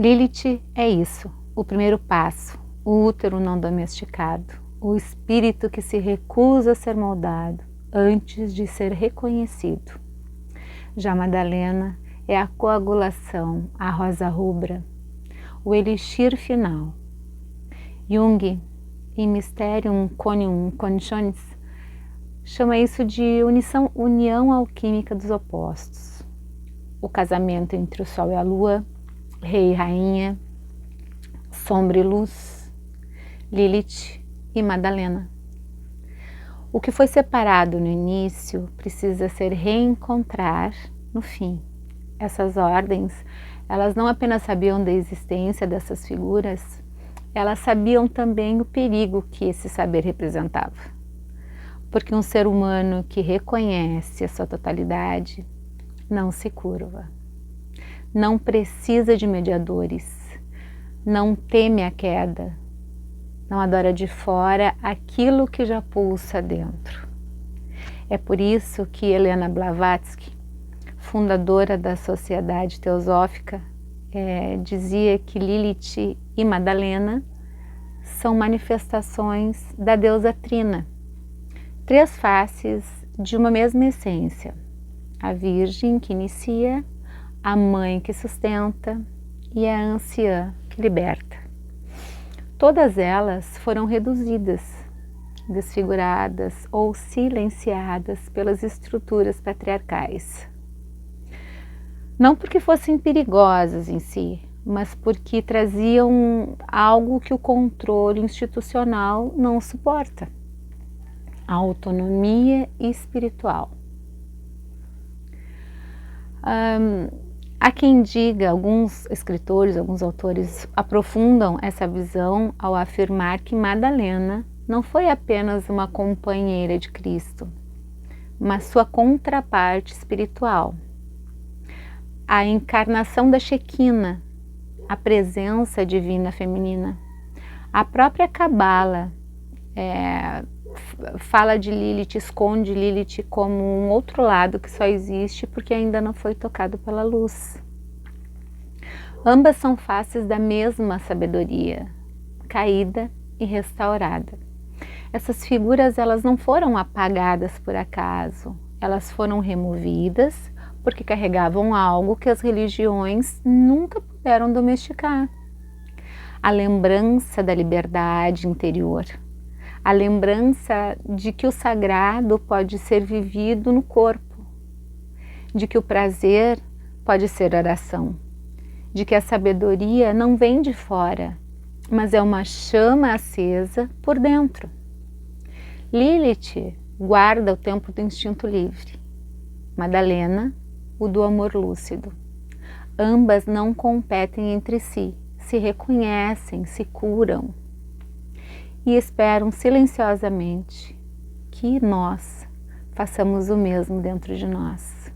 Lilith é isso, o primeiro passo, o útero não domesticado, o espírito que se recusa a ser moldado antes de ser reconhecido. Já Madalena é a coagulação, a rosa rubra, o elixir final. Jung, em Mysterium Conium Conditionis, chama isso de união alquímica dos opostos. O casamento entre o Sol e a Lua, Rei e Rainha, sombra e luz, Lilith e Madalena. O que foi separado no início precisa ser reencontrar no fim. Essas ordens, elas não apenas sabiam da existência dessas figuras, elas sabiam também o perigo que esse saber representava. Porque um ser humano que reconhece a sua totalidade não se curva, não precisa de mediadores, não teme a queda, não adora de fora aquilo que já pulsa dentro. É por isso que Helena Blavatsky, fundadora da Sociedade Teosófica, dizia que Lilith e Madalena são manifestações da deusa Trina, três faces de uma mesma essência: a Virgem que inicia, a Mãe que sustenta e a Anciã que liberta. Todas elas foram reduzidas, desfiguradas ou silenciadas pelas estruturas patriarcais. Não porque fossem perigosas em si, mas porque traziam algo que o controle institucional não suporta: a autonomia espiritual. Há quem diga, alguns escritores, alguns autores aprofundam essa visão ao afirmar que Madalena não foi apenas uma companheira de Cristo, mas sua contraparte espiritual, a encarnação da Shekinah, a presença divina feminina. A própria Cabala fala de Lilith, esconde Lilith como um outro lado que só existe porque ainda não foi tocado pela luz. Ambas são faces da mesma sabedoria, caída e restaurada. Essas figuras, elas não foram apagadas por acaso, elas foram removidas porque carregavam algo que as religiões nunca puderam domesticar: a lembrança da liberdade interior, a lembrança de que o sagrado pode ser vivido no corpo, de que o prazer pode ser oração, de que a sabedoria não vem de fora, mas é uma chama acesa por dentro. Lilith guarda o tempo do instinto livre, Madalena o do amor lúcido. Ambas não competem entre si, se reconhecem, se curam e esperam silenciosamente que nós façamos o mesmo dentro de nós.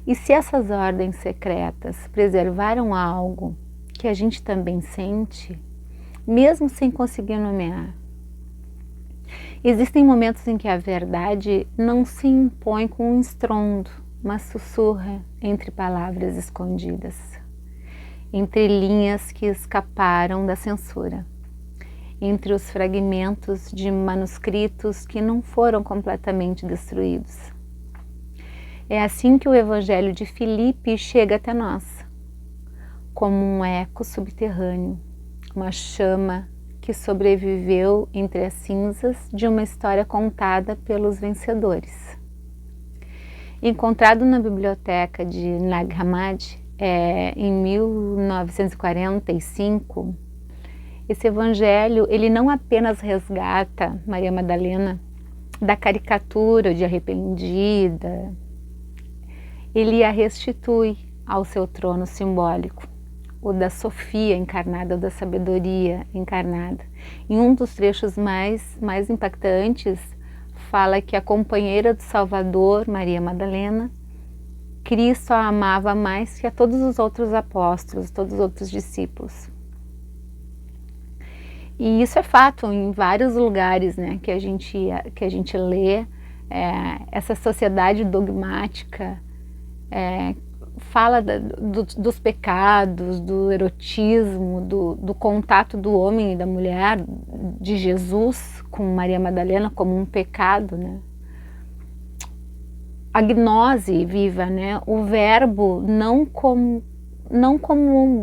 E se essas ordens secretas preservaram algo que a gente também sente, mesmo sem conseguir nomear, existem momentos em que a verdade não se impõe com um estrondo, mas sussurra entre palavras escondidas, entre linhas que escaparam da censura, entre os fragmentos de manuscritos que não foram completamente destruídos. É assim que o Evangelho de Filipe chega até nós, como um eco subterrâneo, uma chama que sobreviveu entre as cinzas de uma história contada pelos vencedores. Encontrado na biblioteca de Nag Hammadi em 1945, esse evangelho, ele não apenas resgata Maria Madalena da caricatura de arrependida, ele a restitui ao seu trono simbólico, o da Sofia encarnada, o da sabedoria encarnada. Em um dos trechos mais impactantes, fala que a companheira do Salvador, Maria Madalena, Cristo a amava mais que a todos os outros apóstolos, todos os outros discípulos. E isso é fato em vários lugares, né, que a gente lê. Essa sociedade dogmática fala dos pecados, do erotismo, do contato do homem e da mulher, de Jesus com Maria Madalena como um pecado, né? A gnose viva, né? O verbo não como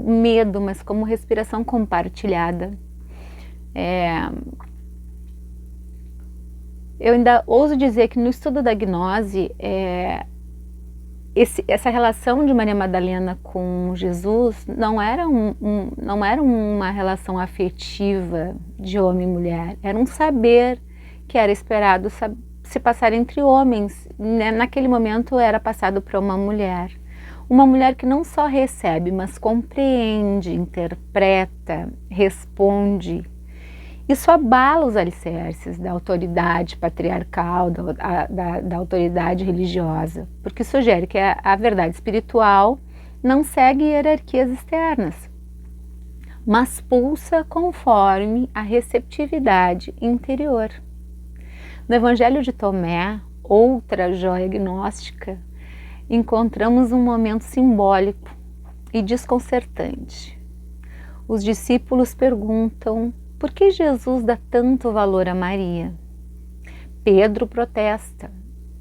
medo, mas como respiração compartilhada. Eu ainda ouso dizer que no estudo da gnose, essa relação de Maria Madalena com Jesus não era uma relação afetiva de homem e mulher, era um saber que era esperado se passar entre homens, né? Naquele momento era passado para uma mulher que não só recebe, mas compreende, interpreta, responde. Isso abala os alicerces da autoridade patriarcal, da autoridade religiosa, porque sugere que a verdade espiritual não segue hierarquias externas, mas pulsa conforme a receptividade interior. No Evangelho de Tomé, outra joia gnóstica, encontramos um momento simbólico e desconcertante. Os discípulos perguntam: por que Jesus dá tanto valor a Maria? Pedro protesta: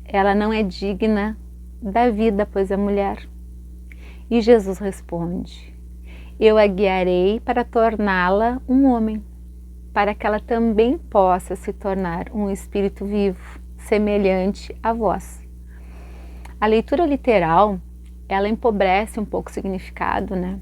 ela não é digna da vida, pois é mulher. E Jesus responde: eu a guiarei para torná-la um homem, para que ela também possa se tornar um espírito vivo, semelhante a vós. A leitura literal, ela empobrece um pouco o significado, né?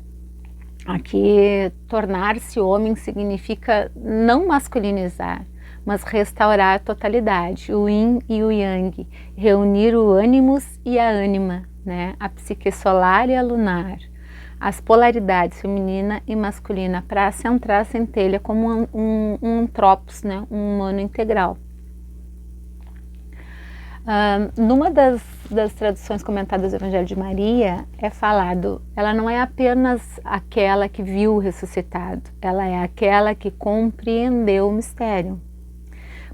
Aqui, tornar-se homem significa não masculinizar, mas restaurar a totalidade, o yin e o yang, reunir o ânimos e a ânima, né? A psique solar e a lunar, as polaridades feminina e masculina, para centrar a centelha como um tropos, né? Um humano integral. Numa das traduções comentadas do Evangelho de Maria, é falado: ela não é apenas aquela que viu o ressuscitado, ela é aquela que compreendeu o mistério.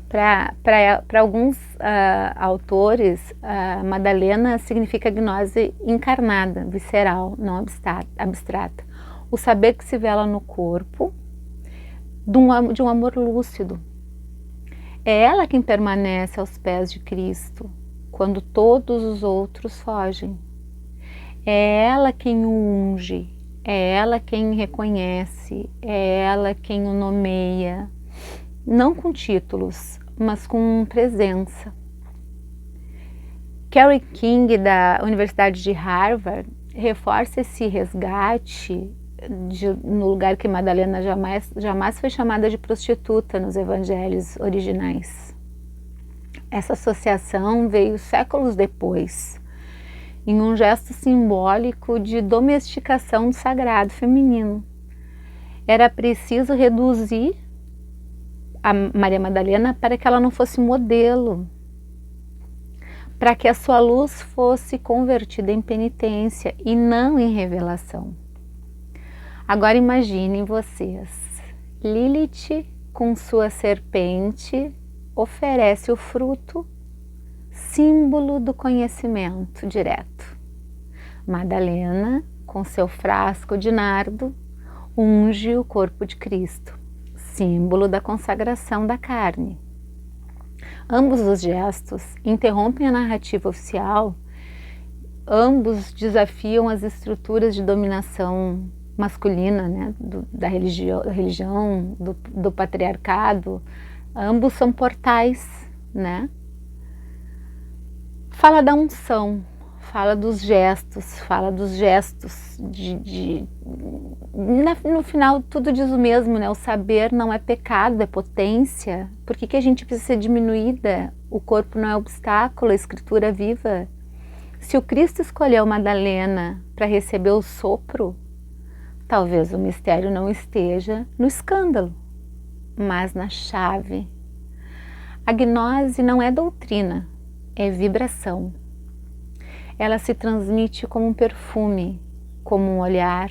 Para alguns autores, Madalena significa gnose encarnada, visceral, não abstrata. O saber que se vela no corpo de um amor lúcido. É ela quem permanece aos pés de Cristo, quando todos os outros fogem. É ela quem o unge, é ela quem reconhece, é ela quem o nomeia, não com títulos, mas com presença. Carrie King, da Universidade de Harvard, reforça esse resgate no lugar que Madalena jamais foi chamada de prostituta nos evangelhos originais. Essa associação veio séculos depois, em um gesto simbólico de domesticação do sagrado feminino. Era preciso reduzir a Maria Madalena para que ela não fosse modelo, para que a sua luz fosse convertida em penitência e não em revelação. Agora imaginem vocês, Lilith com sua serpente oferece o fruto, símbolo do conhecimento direto. Madalena, com seu frasco de nardo, unge o corpo de Cristo, símbolo da consagração da carne. Ambos os gestos interrompem a narrativa oficial, ambos desafiam as estruturas de dominação masculina, né, da religião, do patriarcado. Ambos são portais, né? Fala da unção, fala dos gestos no final tudo diz o mesmo, né? O saber não é pecado, é potência. Por que a gente precisa ser diminuída? O corpo não é obstáculo, a escritura é viva. Se o Cristo escolheu Madalena para receber o sopro, talvez o mistério não esteja no escândalo, mas na chave. A gnose não é doutrina, é vibração. Ela se transmite como um perfume, como um olhar,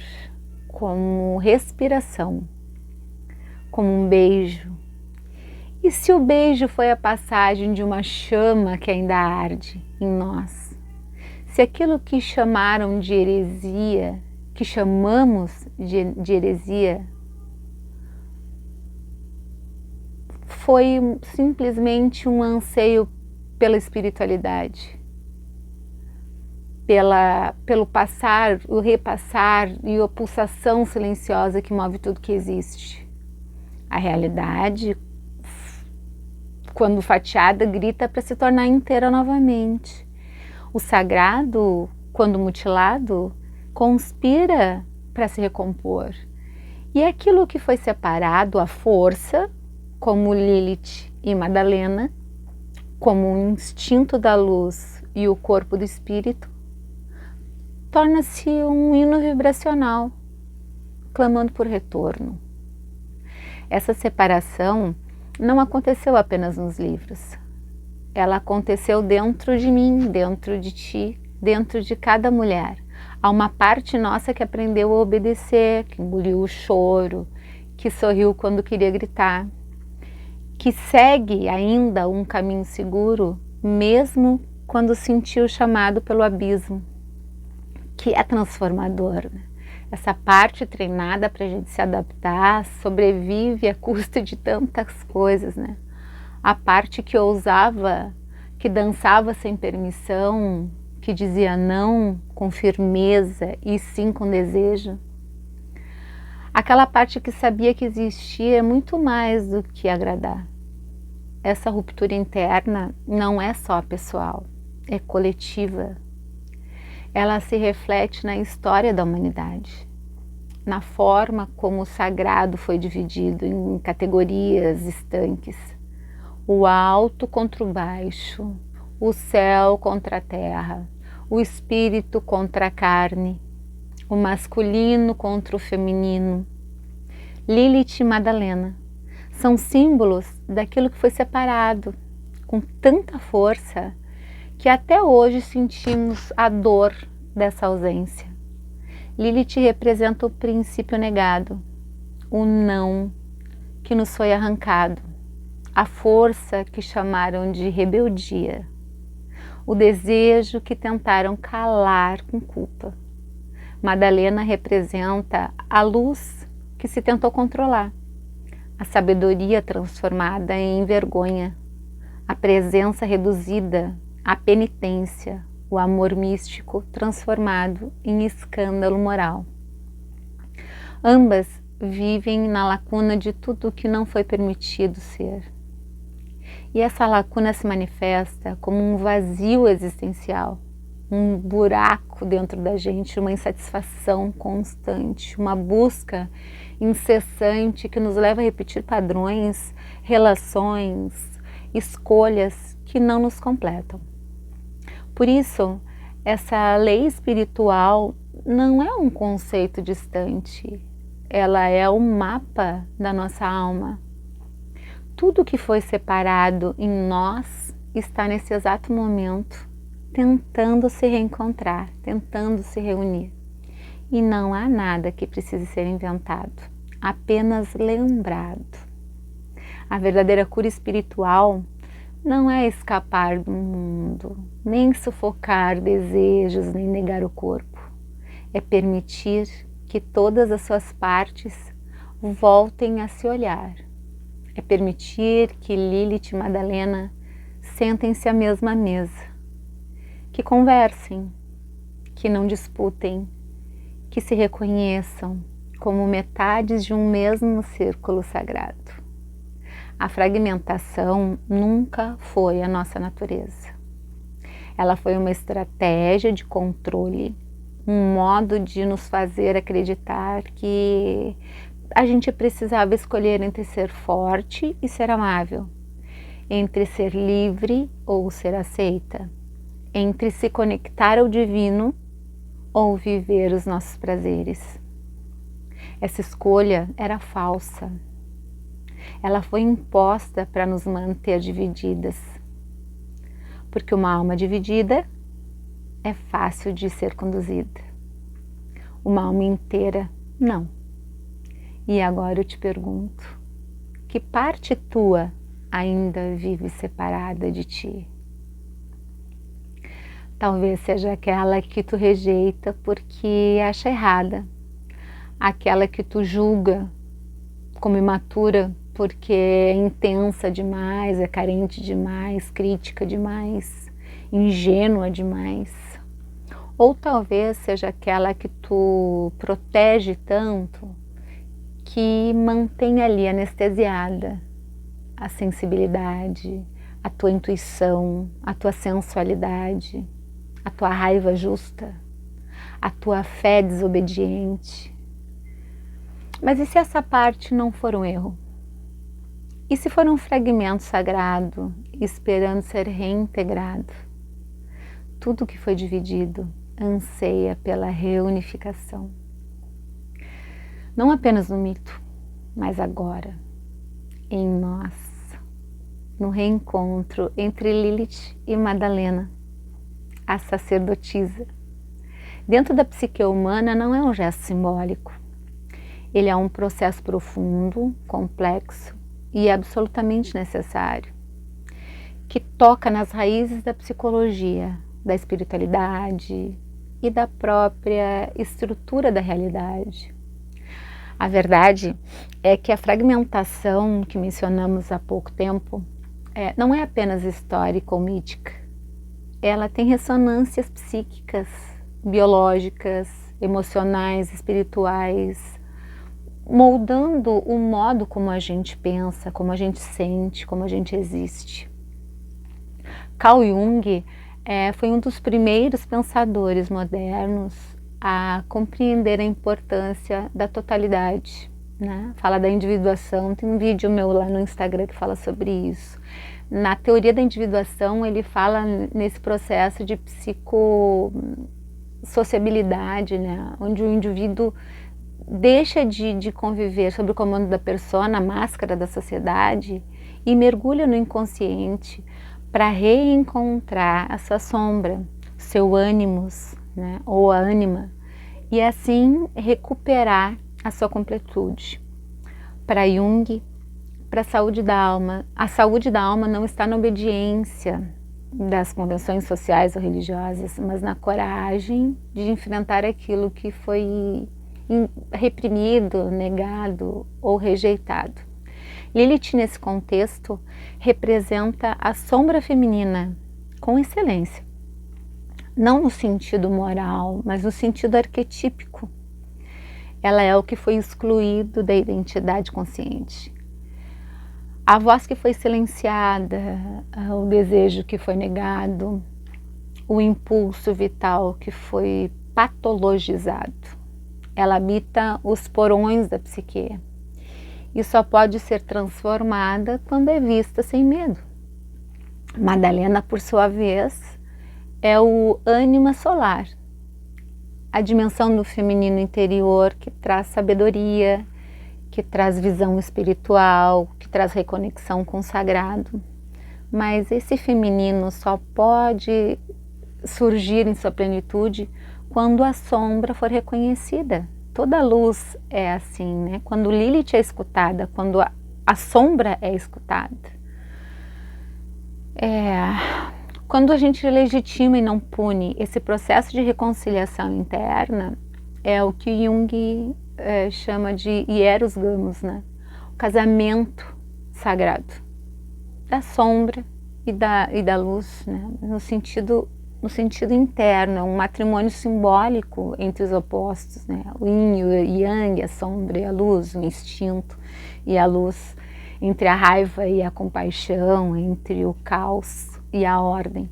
como respiração, como um beijo. E se o beijo foi a passagem de uma chama que ainda arde em nós? Se aquilo que chamaram de heresia, que chamamos de heresia, foi simplesmente um anseio pela espiritualidade, pelo passar, o repassar e a pulsação silenciosa que move tudo que existe. A realidade, quando fatiada, grita para se tornar inteira novamente. O sagrado, quando mutilado, conspira para se recompor. E aquilo que foi separado, a força, como Lilith e Madalena, como o instinto da luz e o corpo do espírito, torna-se um hino vibracional, clamando por retorno. Essa separação não aconteceu apenas nos livros. Ela aconteceu dentro de mim, dentro de ti, dentro de cada mulher. Há uma parte nossa que aprendeu a obedecer, que engoliu o choro, que sorriu quando queria gritar, que segue ainda um caminho seguro, mesmo quando sentiu chamado pelo abismo, que é transformador, né? Essa parte treinada para a gente se adaptar sobrevive à custa de tantas coisas, né? A parte que ousava, que dançava sem permissão, que dizia não com firmeza e sim com desejo. Aquela parte que sabia que existia muito mais do que agradar. Essa ruptura interna não é só pessoal, é coletiva. Ela se reflete na história da humanidade, na forma como o sagrado foi dividido em categorias estanques. O alto contra o baixo, o céu contra a terra, o espírito contra a carne, o masculino contra o feminino. Lilith e Madalena são símbolos daquilo que foi separado com tanta força que até hoje sentimos a dor dessa ausência. Lilith representa o princípio negado, o não que nos foi arrancado, a força que chamaram de rebeldia, o desejo que tentaram calar com culpa. Madalena representa a luz que se tentou controlar, a sabedoria transformada em vergonha, a presença reduzida, a penitência, o amor místico transformado em escândalo moral. Ambas vivem na lacuna de tudo o que não foi permitido ser. E essa lacuna se manifesta como um vazio existencial, um buraco dentro da gente, uma insatisfação constante, uma busca incessante que nos leva a repetir padrões, relações, escolhas que não nos completam. Por isso, essa lei espiritual não é um conceito distante, ela é o mapa da nossa alma. Tudo que foi separado em nós está nesse exato momento tentando se reencontrar, tentando se reunir. E não há nada que precise ser inventado, apenas lembrado. A verdadeira cura espiritual não é escapar do mundo, nem sufocar desejos, nem negar o corpo. É permitir que todas as suas partes voltem a se olhar. É permitir que Lilith e Madalena sentem-se à mesma mesa, que conversem, que não disputem, que se reconheçam como metades de um mesmo círculo sagrado. A fragmentação nunca foi a nossa natureza. Ela foi uma estratégia de controle, um modo de nos fazer acreditar que a gente precisava escolher entre ser forte e ser amável, entre ser livre ou ser aceita, entre se conectar ao divino ou viver os nossos prazeres. Essa escolha era falsa. Ela foi imposta para nos manter divididas, porque uma alma dividida é fácil de ser conduzida. Uma alma inteira, não. E agora eu te pergunto, que parte tua ainda vive separada de ti? Talvez seja aquela que tu rejeita porque acha errada, aquela que tu julga como imatura porque é intensa demais, é carente demais, crítica demais, ingênua demais. Ou talvez seja aquela que tu protege tanto que mantém ali anestesiada a sensibilidade, a tua intuição, a tua sensualidade, a tua raiva justa, a tua fé desobediente. Mas e se essa parte não for um erro? E se for um fragmento sagrado esperando ser reintegrado? Tudo que foi dividido anseia pela reunificação. Não apenas no mito, mas agora, em nós, no reencontro entre Lilith e Madalena, a sacerdotisa. Dentro da psique humana não é um gesto simbólico. Ele é um processo profundo, complexo e absolutamente necessário, que toca nas raízes da psicologia, da espiritualidade e da própria estrutura da realidade. A verdade é que a fragmentação que mencionamos há pouco tempo não é apenas histórica ou mítica. Ela tem ressonâncias psíquicas, biológicas, emocionais, espirituais, moldando o modo como a gente pensa, como a gente sente, como a gente existe. Carl Jung foi um dos primeiros pensadores modernos a compreender a importância da totalidade, né? Fala da individuação, tem um vídeo meu lá no Instagram que fala sobre isso. Na teoria da individuação, ele fala nesse processo de psicossociabilidade, né? Onde o indivíduo deixa de conviver sob o comando da persona, a máscara da sociedade, e mergulha no inconsciente para reencontrar a sua sombra, seu ânimos, né? Ou a ânima, e assim recuperar a sua completude. Para Jung, para a saúde da alma não está na obediência das convenções sociais ou religiosas, mas na coragem de enfrentar aquilo que foi reprimido, negado ou rejeitado. Lilith, nesse contexto, representa a sombra feminina com excelência. Não no sentido moral, mas no sentido arquetípico. Ela é o que foi excluído da identidade consciente. A voz que foi silenciada, o desejo que foi negado, o impulso vital que foi patologizado. Ela habita os porões da psique e só pode ser transformada quando é vista sem medo. Madalena, por sua vez, é o ânima solar, a dimensão do feminino interior que traz sabedoria, que traz visão espiritual, que traz reconexão com o sagrado. Mas esse feminino só pode surgir em sua plenitude quando a sombra for reconhecida. Toda luz é assim, né? Quando Lilith é escutada, quando a sombra é escutada. Quando a gente legitima e não pune esse processo de reconciliação interna, é o que Jung chama de hieros gamos, né? O casamento sagrado da sombra e da luz, né? No sentido interno, é um matrimônio simbólico entre os opostos, né? O yin e o yang, a sombra e a luz, o instinto e a luz, entre a raiva e a compaixão, entre o caos e a ordem.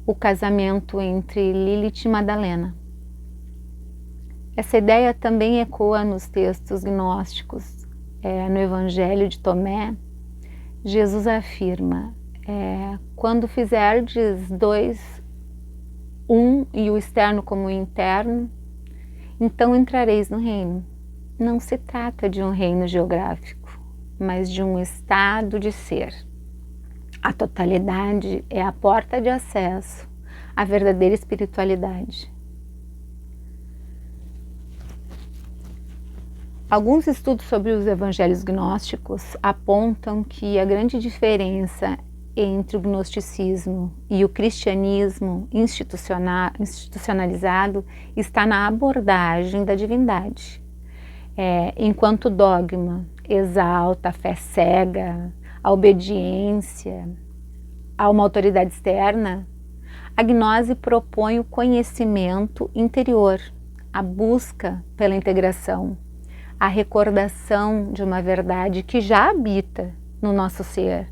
O casamento entre Lilith e Madalena. Essa ideia também ecoa nos textos gnósticos. No Evangelho de Tomé, Jesus afirma: quando fizerdes dois, um e o externo como o interno, então entrareis no reino. Não se trata de um reino geográfico, mas de um estado de ser. A totalidade é a porta de acesso à verdadeira espiritualidade. Alguns estudos sobre os evangelhos gnósticos apontam que a grande diferença entre o gnosticismo e o cristianismo institucionalizado está na abordagem da divindade. Enquanto o dogma exalta a fé cega, a obediência a uma autoridade externa, a gnose propõe o conhecimento interior, a busca pela integração, a recordação de uma verdade que já habita no nosso ser.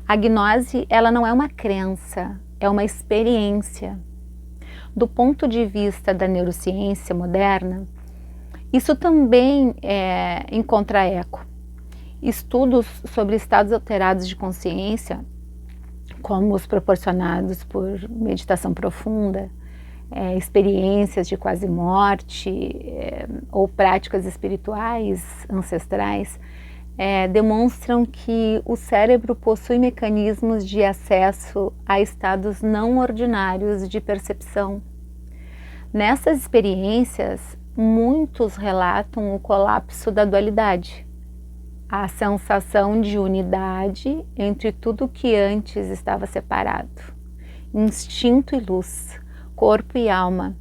A gnose, ela não é uma crença, é uma experiência. Do ponto de vista da neurociência moderna, isso também encontra eco. Estudos sobre estados alterados de consciência, como os proporcionados por meditação profunda, experiências de quase morte ou práticas espirituais ancestrais, demonstram que o cérebro possui mecanismos de acesso a estados não ordinários de percepção. Nessas experiências, muitos relatam o colapso da dualidade, a sensação de unidade entre tudo que antes estava separado, instinto e luz, corpo e alma,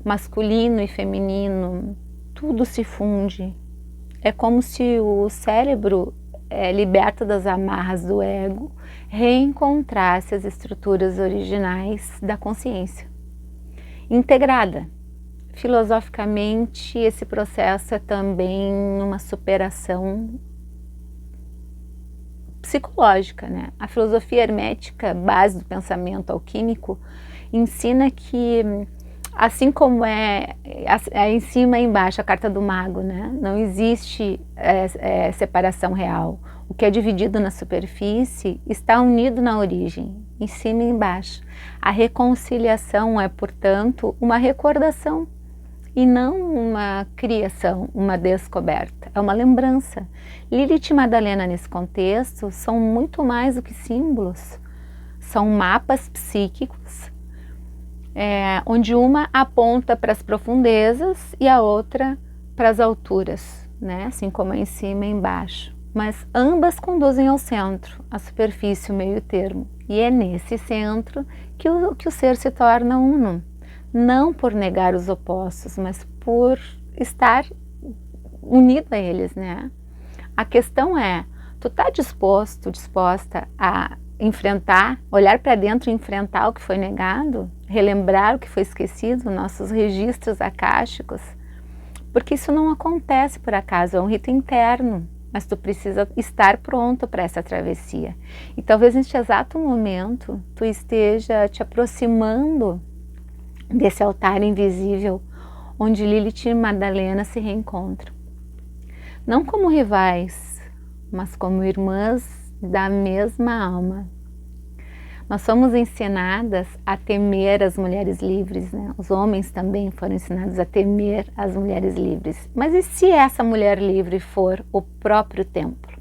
masculino e feminino, tudo se funde. É como se o cérebro, liberto das amarras do ego, reencontrasse as estruturas originais da consciência. Integrada. Filosoficamente, esse processo é também uma superação psicológica, né? A filosofia hermética, base do pensamento alquímico, ensina que, assim como é em cima e embaixo a carta do mago, né? Não existe separação real. O que é dividido na superfície está unido na origem, em cima e embaixo. A reconciliação é, portanto, uma recordação e não uma criação, uma descoberta. É uma lembrança. Lilith e Madalena, nesse contexto, são muito mais do que símbolos. São mapas psíquicos, onde uma aponta para as profundezas e a outra para as alturas, né? Assim como é em cima e embaixo. Mas ambas conduzem ao centro, à superfície, o meio termo. E é nesse centro que o ser se torna uno. Não por negar os opostos, mas por estar unido a eles, né? A questão é, tu tá disposta a enfrentar, olhar para dentro e enfrentar o que foi negado? Relembrar o que foi esquecido, nossos registros akáshicos? Porque isso não acontece por acaso, é um rito interno, mas tu precisa estar pronto para essa travessia. E talvez neste exato momento, tu esteja te aproximando desse altar invisível, onde Lilith e Madalena se reencontram. Não como rivais, mas como irmãs da mesma alma. Nós somos ensinadas a temer as mulheres livres, né? Os homens também foram ensinados a temer as mulheres livres. Mas e se essa mulher livre for o próprio templo?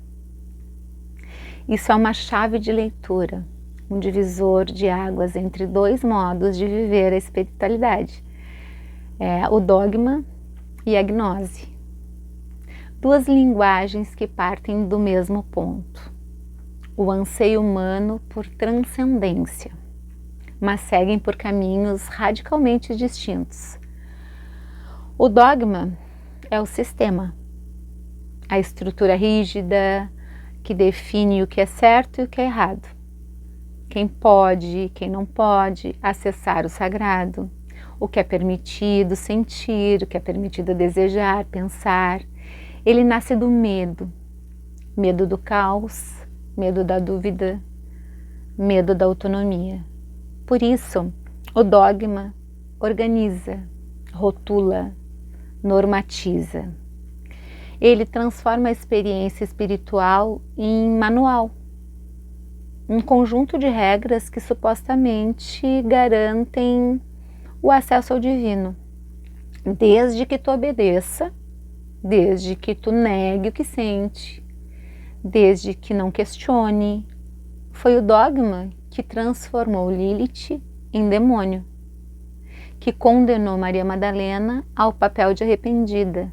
Isso é uma chave de leitura, um divisor de águas entre dois modos de viver a espiritualidade, o dogma e a gnose. Duas linguagens que partem do mesmo ponto, o anseio humano por transcendência, mas seguem por caminhos radicalmente distintos. O dogma é o sistema, a estrutura rígida que define o que é certo e o que é errado. Quem pode, quem não pode acessar o sagrado, o que é permitido sentir, o que é permitido desejar, pensar. Ele nasce do medo, medo do caos, medo da dúvida, medo da autonomia. Por isso, o dogma organiza, rotula, normatiza. Ele transforma a experiência espiritual em manual, um conjunto de regras que supostamente garantem o acesso ao divino, desde que tu obedeça, desde que tu negue o que sente, desde que não questione. Foi o dogma que transformou Lilith em demônio, que condenou Maria Madalena ao papel de arrependida.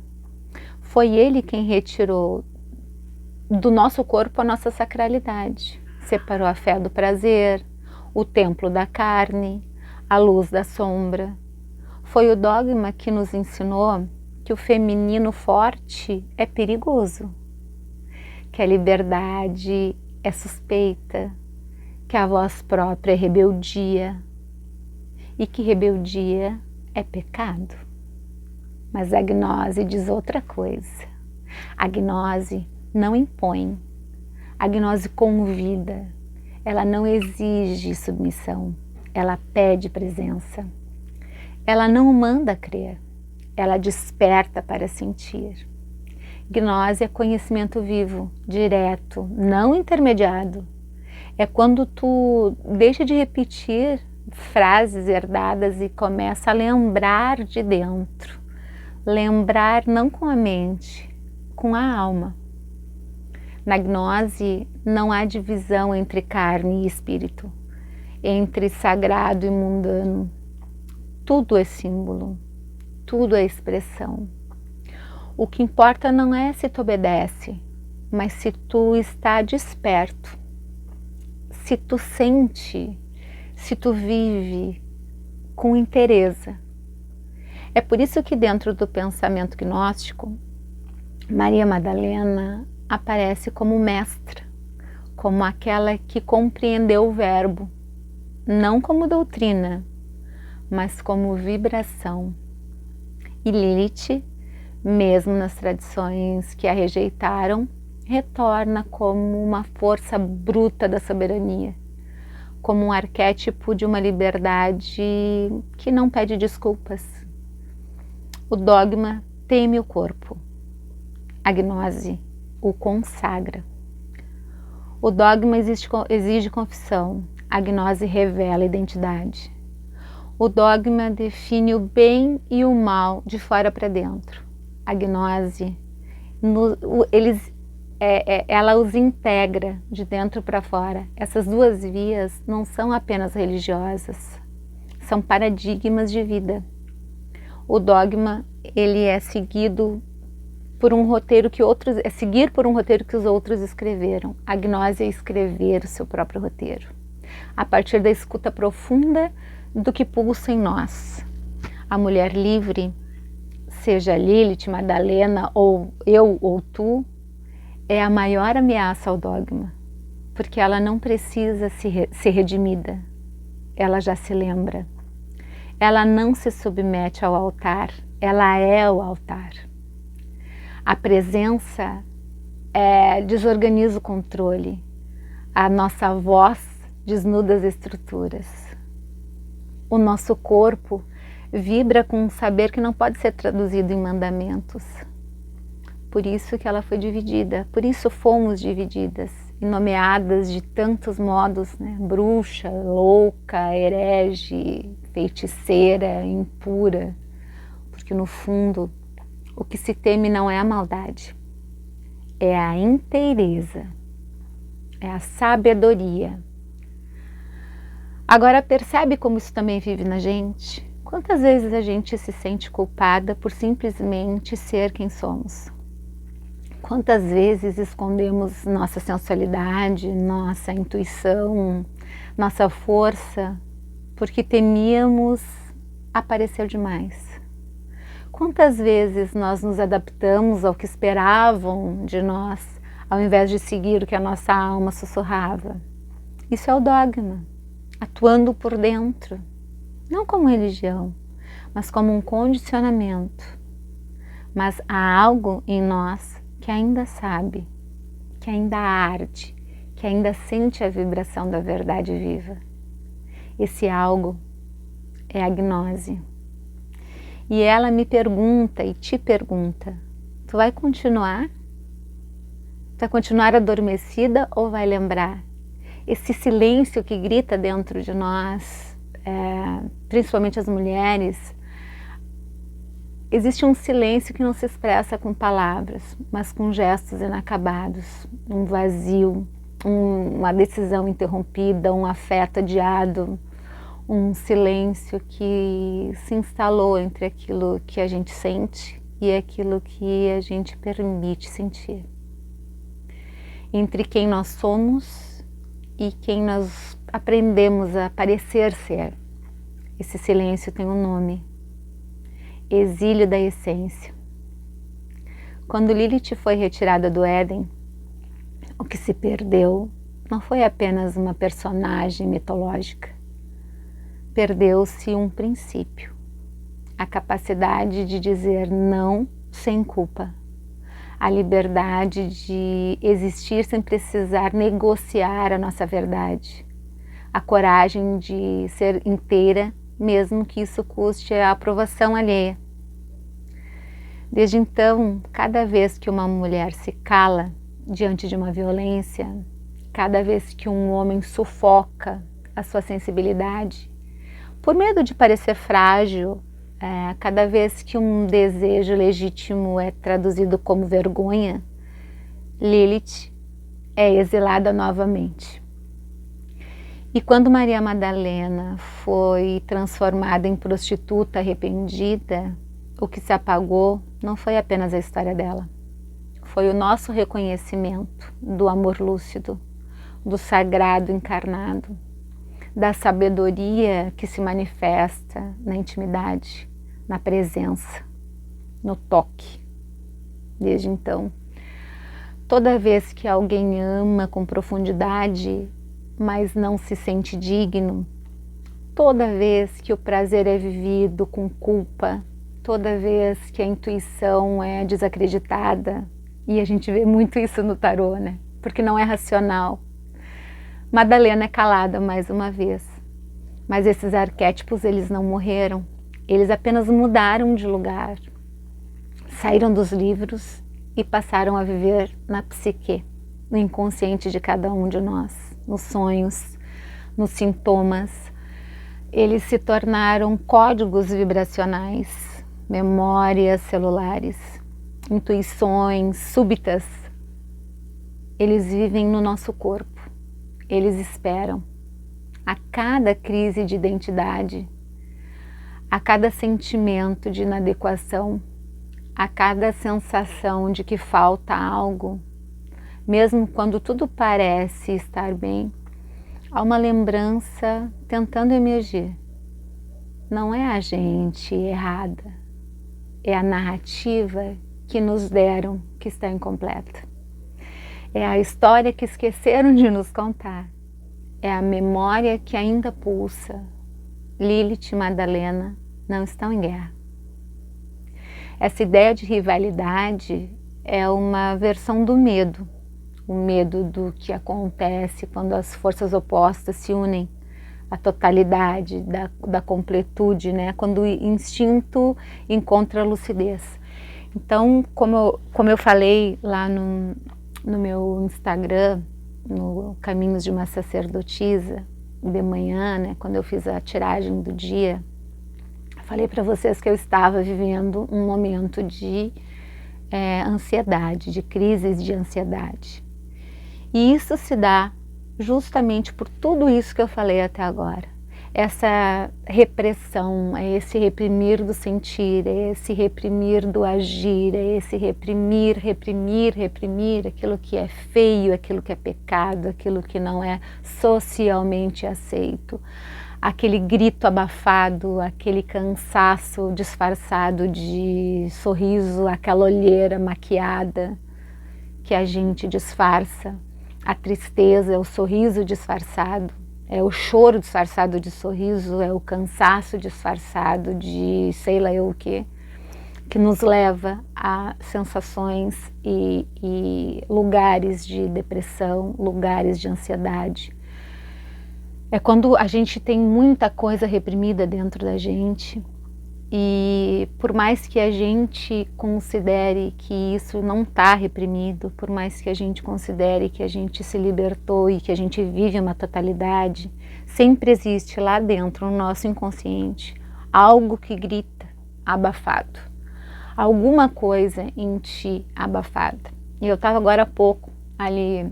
Foi ele quem retirou do nosso corpo a nossa sacralidade. separou a fé do prazer, o templo da carne, a luz da sombra. Foi o dogma que nos ensinou que o feminino forte é perigoso, que a liberdade é suspeita, que a voz própria é rebeldia e que rebeldia é pecado. Mas a gnose diz outra coisa. A gnose não impõe, a gnose convida, ela não exige submissão, ela pede presença. Ela não manda crer, ela desperta para sentir. Gnose é conhecimento vivo, direto, não intermediado. É quando tu deixa de repetir frases herdadas e começa a lembrar de dentro. Lembrar não com a mente, com a alma. Na gnose não há divisão entre carne e espírito, entre sagrado e mundano. Tudo é símbolo, tudo é expressão. O que importa não é se tu obedece, mas se tu está desperto, se tu sente, se tu vive com inteireza. É por isso que dentro do pensamento gnóstico, Maria Madalena aparece como mestra, como aquela que compreendeu o verbo, não como doutrina, mas como vibração. E Lilith, mesmo nas tradições que a rejeitaram, retorna como uma força bruta da soberania, como um arquétipo de uma liberdade que não pede desculpas. O dogma teme o corpo, a gnose o consagra. O dogma exige confissão, a gnose revela identidade. O dogma define o bem e o mal de fora para dentro. A gnose, ela os integra de dentro para fora. Essas duas vias não são apenas religiosas, são paradigmas de vida. O dogma, ele é seguido por um roteiro que seguir por um roteiro que os outros escreveram. A gnose é escrever o seu próprio roteiro, a partir da escuta profunda do que pulsa em nós. A mulher livre, seja Lilith, Madalena, ou eu ou tu, é a maior ameaça ao dogma, porque ela não precisa ser redimida, ela já se lembra. Ela não se submete ao altar, ela é o altar. A presença desorganiza o controle, a nossa voz desnuda as estruturas. O nosso corpo vibra com um saber que não pode ser traduzido em mandamentos. Por isso que ela foi dividida, por isso fomos divididas e nomeadas de tantos modos, né? Bruxa, louca, herege, feiticeira, impura. Porque no fundo, o que se teme não é a maldade, é a inteireza, é a sabedoria. Agora percebe como isso também vive na gente? Quantas vezes a gente se sente culpada por simplesmente ser quem somos? Quantas vezes escondemos nossa sensualidade, nossa intuição, nossa força, porque temíamos aparecer demais? Quantas vezes nós nos adaptamos ao que esperavam de nós, ao invés de seguir o que a nossa alma sussurrava? Isso é o dogma, atuando por dentro, não como religião, mas como um condicionamento. Mas há algo em nós que ainda sabe, que ainda arde, que ainda sente a vibração da verdade viva. Esse algo é a gnose. E ela me pergunta e te pergunta, tu vai continuar? Tu vai continuar adormecida ou vai lembrar? Esse silêncio que grita dentro de nós, principalmente as mulheres, existe um silêncio que não se expressa com palavras, mas com gestos inacabados, um vazio, uma decisão interrompida, um afeto adiado, um silêncio que se instalou entre aquilo que a gente sente e aquilo que a gente permite sentir. Entre quem nós somos e quem nós aprendemos a parecer ser. Esse silêncio tem um nome: exílio da essência. Quando Lilith foi retirada do Éden, o que se perdeu não foi apenas uma personagem mitológica. Perdeu-se um princípio, a capacidade de dizer não sem culpa, a liberdade de existir sem precisar negociar a nossa verdade, a coragem de ser inteira, mesmo que isso custe a aprovação alheia. Desde então, cada vez que uma mulher se cala diante de uma violência, cada vez que um homem sufoca a sua sensibilidade, por medo de parecer frágil, cada vez que um desejo legítimo é traduzido como vergonha, Lilith é exilada novamente. E quando Maria Madalena foi transformada em prostituta arrependida, o que se apagou não foi apenas a história dela, foi o nosso reconhecimento do amor lúcido, do sagrado encarnado, da sabedoria que se manifesta na intimidade, na presença, no toque. Desde então, toda vez que alguém ama com profundidade, mas não se sente digno, toda vez que o prazer é vivido com culpa, toda vez que a intuição é desacreditada, e a gente vê muito isso no tarô, né? Porque não é racional. Madalena é calada mais uma vez, mas esses arquétipos, eles não morreram, eles apenas mudaram de lugar, saíram dos livros e passaram a viver na psique, no inconsciente de cada um de nós, nos sonhos, nos sintomas. Eles se tornaram códigos vibracionais, memórias celulares, intuições súbitas. Eles vivem no nosso corpo. Eles esperam. A cada crise de identidade, a cada sentimento de inadequação, a cada sensação de que falta algo, mesmo quando tudo parece estar bem, há uma lembrança tentando emergir. Não é a gente errada, é a narrativa que nos deram que está incompleta. É a história que esqueceram de nos contar. É a memória que ainda pulsa. Lilith e Madalena não estão em guerra. Essa ideia de rivalidade é uma versão do medo. O medo do que acontece quando as forças opostas se unem. A totalidade, da completude, né? Quando o instinto encontra a lucidez. Então, como eu falei lá no meu Instagram, no Caminhos de uma Sacerdotisa, de manhã, né, quando eu fiz a tiragem do dia, falei para vocês que eu estava vivendo um momento de ansiedade, de crises de ansiedade. E isso se dá justamente por tudo isso que eu falei até agora. Essa repressão, é esse reprimir do sentir, é esse reprimir do agir, é esse reprimir aquilo que é feio, aquilo que é pecado, aquilo que não é socialmente aceito, aquele grito abafado, aquele cansaço disfarçado de sorriso, aquela olheira maquiada que a gente disfarça, a tristeza, o sorriso disfarçado. É o choro disfarçado de sorriso, é o cansaço disfarçado de sei lá eu o que nos leva a sensações e lugares de depressão, lugares de ansiedade. É quando a gente tem muita coisa reprimida dentro da gente e por mais que a gente considere que isso não está reprimido, por mais que a gente considere que a gente se libertou e que a gente vive uma totalidade, sempre existe lá dentro, no nosso inconsciente, algo que grita abafado, alguma coisa em ti abafada. E eu estava agora há pouco ali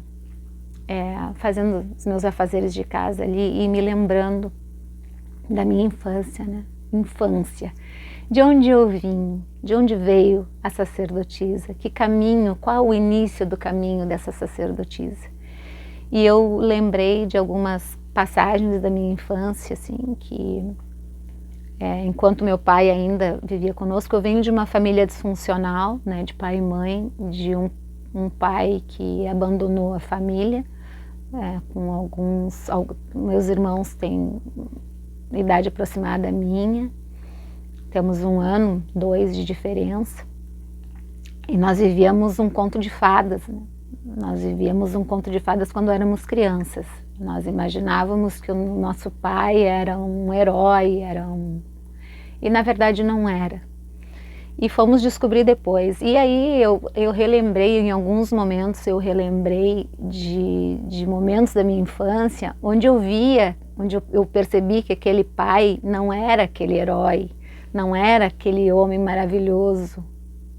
fazendo os meus afazeres de casa ali e me lembrando da minha infância, né? Infância, de onde eu vim, de onde veio a sacerdotisa, que caminho, qual o início do caminho dessa sacerdotisa. E eu lembrei de algumas passagens da minha infância, assim, que enquanto meu pai ainda vivia conosco, eu venho de uma família disfuncional, né, de pai e mãe, de um pai que abandonou a família, com meus irmãos têm idade aproximada à minha, temos 1 ano, 2 de diferença, e nós vivíamos um conto de fadas, né? Nós vivíamos um conto de fadas quando éramos crianças. Nós imaginávamos que o nosso pai era um herói, e na verdade não era. E fomos descobrir depois. E aí eu relembrei, em alguns momentos eu relembrei de momentos da minha infância onde eu via, onde eu percebi que aquele pai não era aquele herói, não era aquele homem maravilhoso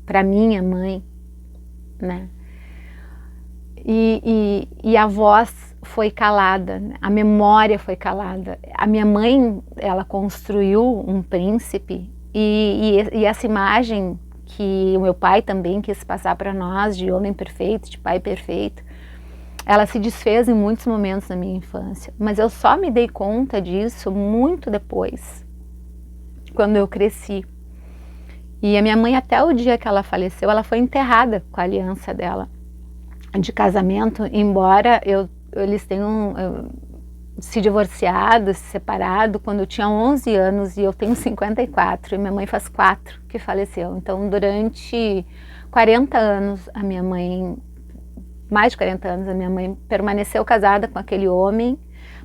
para minha mãe, né? E a voz foi calada, a memória foi calada. A minha mãe, ela construiu um príncipe e essa imagem que o meu pai também quis passar para nós, de homem perfeito, de pai perfeito, ela se desfez em muitos momentos da minha infância. Mas eu só me dei conta disso muito depois, quando eu cresci. E a minha mãe, até o dia que ela faleceu, ela foi enterrada com a aliança dela de casamento, embora eles tenham se divorciado, se separado quando eu tinha 11 anos e eu tenho 54 e minha mãe faz 4 que faleceu. Então durante 40 anos a minha mãe, mais de 40 anos, a minha mãe permaneceu casada com aquele homem,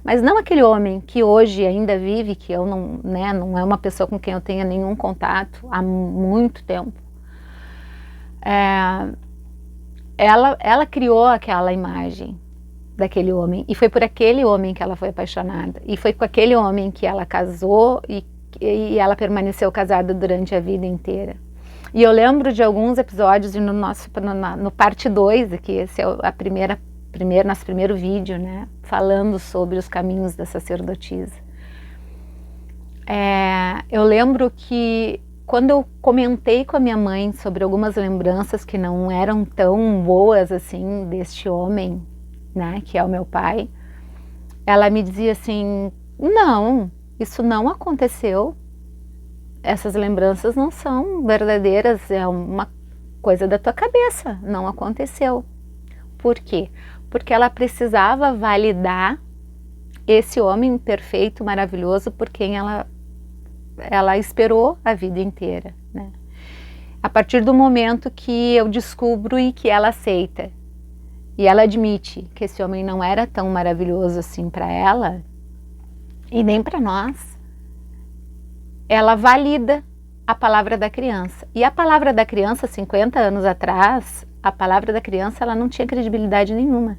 mas não aquele homem que hoje ainda vive, que eu não, né, não é uma pessoa com quem eu tenha nenhum contato há muito tempo. Ela criou aquela imagem daquele homem e foi por aquele homem que ela foi apaixonada e foi com aquele homem que ela casou e ela permaneceu casada durante a vida inteira. E eu lembro de alguns episódios no parte 2 aqui, esse é nosso primeiro vídeo, né, falando sobre os caminhos da sacerdotisa. Eu lembro que quando eu comentei com a minha mãe sobre algumas lembranças que não eram tão boas assim deste homem, né, que é o meu pai, ela me dizia assim: não, isso não aconteceu, essas lembranças não são verdadeiras, é uma coisa da tua cabeça, não aconteceu. Por quê? Porque ela precisava validar esse homem perfeito, maravilhoso, por quem ela esperou a vida inteira, né? A partir do momento que eu descubro e que ela aceita, e ela admite que esse homem não era tão maravilhoso assim para ela, e nem para nós, ela valida a palavra da criança. E a palavra da criança, 50 anos atrás, a palavra da criança, ela não tinha credibilidade nenhuma.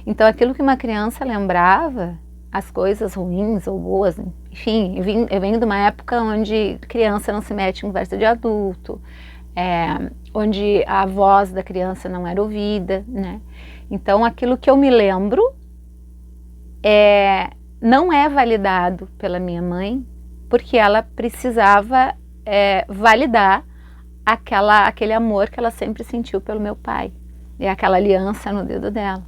Então aquilo que uma criança lembrava, as coisas ruins ou boas, enfim, eu venho de uma época onde criança não se mete em conversa de adulto, onde a voz da criança não era ouvida, né? Então aquilo que eu me lembro não é validado pela minha mãe, porque ela precisava validar aquele amor que ela sempre sentiu pelo meu pai, e aquela aliança no dedo dela.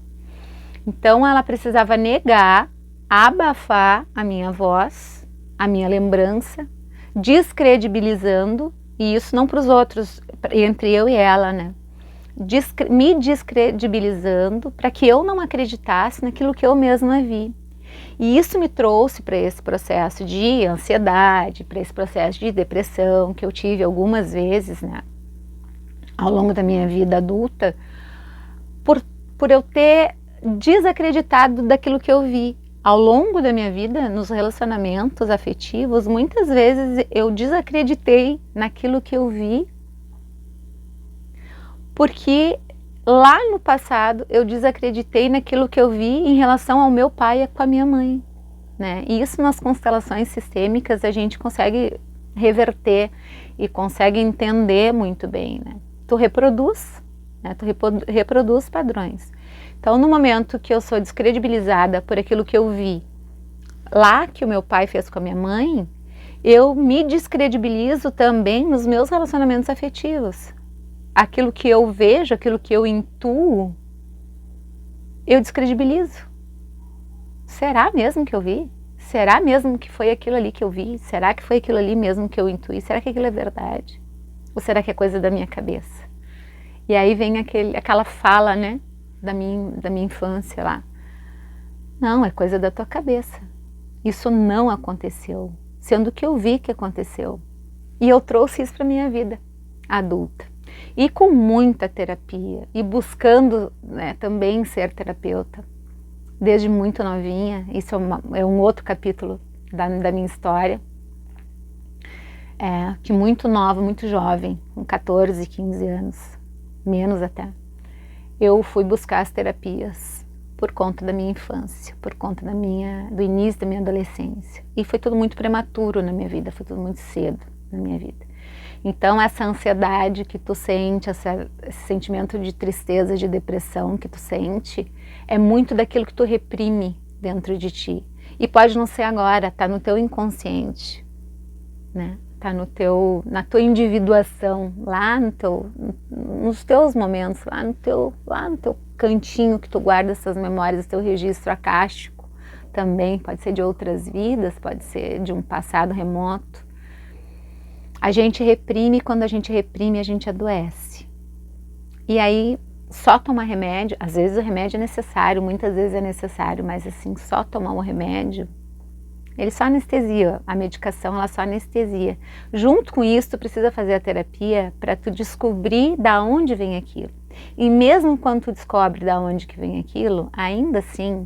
Então ela precisava negar, abafar a minha voz, a minha lembrança, descredibilizando, e isso não para os outros, entre eu e ela, né? Me descredibilizando para que eu não acreditasse naquilo que eu mesma vi. E isso me trouxe para esse processo de ansiedade, para esse processo de depressão que eu tive algumas vezes, né, ao longo da minha vida adulta, por eu ter desacreditado daquilo que eu vi. Ao longo da minha vida, nos relacionamentos afetivos, muitas vezes eu desacreditei naquilo que eu vi, porque lá no passado eu desacreditei naquilo que eu vi em relação ao meu pai e com a minha mãe, né? E isso nas constelações sistêmicas a gente consegue reverter e consegue entender muito bem, né? Tu reproduz, né? Tu reproduz padrões. Então, no momento que eu sou descredibilizada por aquilo que eu vi lá que o meu pai fez com a minha mãe, eu me descredibilizo também nos meus relacionamentos afetivos. Aquilo que eu vejo, aquilo que eu intuo, eu descredibilizo. será mesmo que eu vi? Será mesmo que foi aquilo ali que eu vi? Será que foi aquilo ali mesmo que eu intuí? Será que aquilo é verdade? Ou será que é coisa da minha cabeça? E aí vem aquela fala, né, da minha infância lá. Não, é coisa da tua cabeça. Isso não aconteceu, sendo que eu vi que aconteceu. E eu trouxe isso para minha vida adulta. E com muita terapia, e buscando, né, também ser terapeuta, desde muito novinha. Isso é um outro capítulo da minha história. Que muito nova, muito jovem, com 14, 15 anos, menos até, eu fui buscar as terapias por conta da minha infância, por conta do início da minha adolescência. E foi tudo muito prematuro na minha vida, foi tudo muito cedo na minha vida. Então essa ansiedade que tu sente, esse sentimento de tristeza, de depressão que tu sente, é muito daquilo que tu reprime dentro de ti. E pode não ser agora, tá no teu inconsciente, né? Tá na tua individuação, lá nos teus momentos, lá no teu cantinho que tu guarda essas memórias, teu registro acástico também, pode ser de outras vidas, pode ser de um passado remoto. A gente reprime, quando a gente reprime, a gente adoece. E aí, só tomar remédio, às vezes o remédio é necessário, muitas vezes é necessário, mas assim, só tomar um remédio, ele só anestesia, a medicação ela só anestesia. Junto com isso, tu precisa fazer a terapia para tu descobrir da onde vem aquilo. E mesmo quando tu descobre da onde que vem aquilo, ainda assim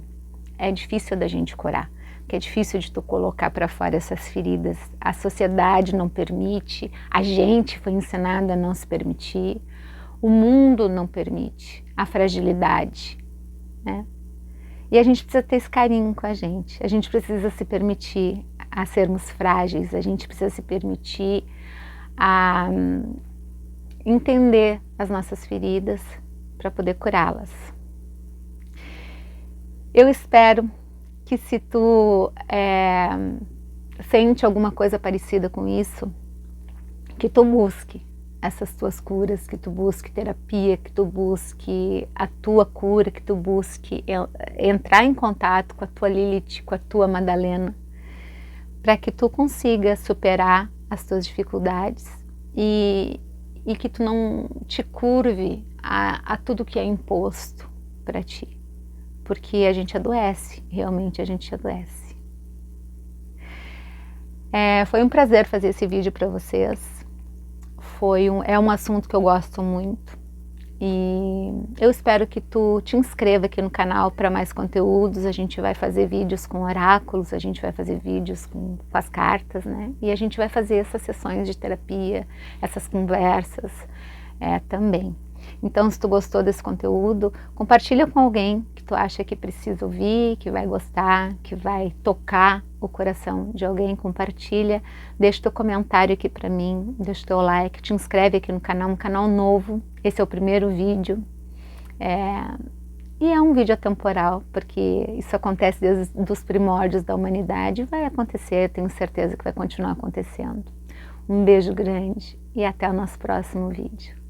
é difícil da gente curar, porque é difícil de tu colocar para fora essas feridas. A sociedade não permite, a gente foi ensinado a não se permitir, o mundo não permite, a fragilidade, né? E a gente precisa ter esse carinho com a gente precisa se permitir a sermos frágeis, a gente precisa se permitir a entender as nossas feridas para poder curá-las. Eu espero que se tu sente alguma coisa parecida com isso, que tu busque essas tuas curas, que tu busque terapia, que tu busque a tua cura, que tu busque entrar em contato com a tua Lilith, com a tua Madalena, para que tu consiga superar as tuas dificuldades e que tu não te curve a tudo que é imposto para ti, porque a gente adoece, realmente a gente adoece. Foi um prazer fazer esse vídeo para vocês. É um assunto que eu gosto muito e eu espero que tu te inscreva aqui no canal para mais conteúdos. A gente vai fazer vídeos com oráculos, a gente vai fazer vídeos com as cartas, né? E a gente vai fazer essas sessões de terapia, essas conversas também. Então, se tu gostou desse conteúdo, compartilha com alguém que tu acha que precisa ouvir, que vai gostar, que vai tocar o coração de alguém. Compartilha, deixa teu comentário aqui para mim, deixa teu like, te inscreve aqui no canal, um canal novo. Esse é o primeiro vídeo. E é um vídeo atemporal, porque isso acontece desde os primórdios da humanidade e vai acontecer, tenho certeza que vai continuar acontecendo. Um beijo grande e até o nosso próximo vídeo.